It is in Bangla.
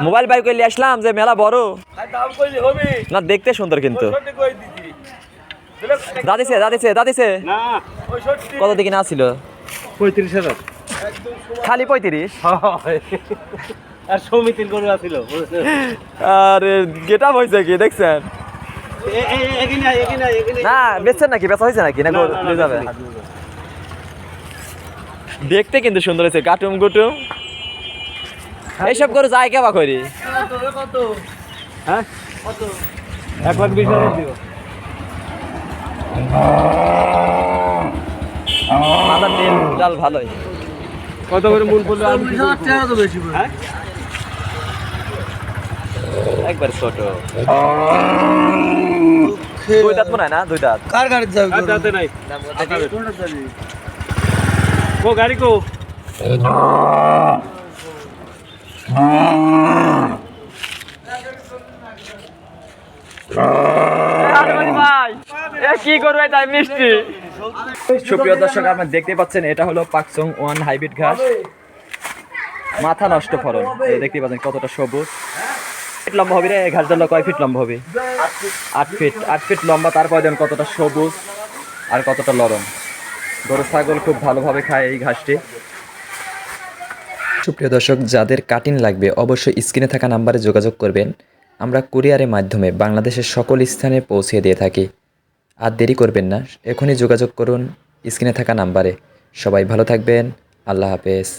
মোবাইল বাই করে আসলাম যে মেলা বড় না, দেখতে সুন্দর কিন্তু। দাদিছে কত দিকে না ছিল? 35,000 খালি 35? আর সমিতির গরু আছিল। আরে গেটা হয়েছে কি দেখছেন? না বেচছেন নাকি, বেচা হয়েছে নাকি? না যাবে। দেখতে কিন্তু সুন্দর হয়েছে, কাটুম গুটুম। এইসব গরু যায় কেবা করি? হ্যাঁ 1,20,000 দিব। মাথার নীল ডাল ভালোই। কত করে মূল পড়লো? হ্যাঁ একবার ছোট। দুই দাঁত মনে হয় না? দুই দাঁত। কার গাড়ি যাবে? দাঁতে নাই। কো গাড়ি কো? কি করবে তাই মিষ্টি। সুপ্রিয় দর্শক, আপনারা দেখতে পাচ্ছেন এটা হলো পাকচং 1 হাইব্রিড ঘাস, মাথা নষ্ট ফলন। দেখতে পাচ্ছেন কতটা সবুজ। ফিট লম্বা হবে রে ঘাসডাল, কয় ফিট লম্বা হবে? 8 ফিট লম্বা। তারপর দেন কতটা সবুজ আর কতটা নরম। গরু ছাগল খুব ভালোভাবে খায় এই ঘাসটি। সুপ্রিয় দর্শক, যাদের কাটিং লাগবে অবশ্যই স্ক্রিনে থাকা নাম্বারে যোগাযোগ করবেন। আমরা কুরিয়ারের মাধ্যমে বাংলাদেশের সকল স্থানে পৌঁছে দিয়ে থাকি। আর দেরি করবেন না, এখনই যোগাযোগ করুন স্ক্রিনে থাকা নাম্বারে। সবাই ভালো থাকবেন। আল্লাহ হাফেজ।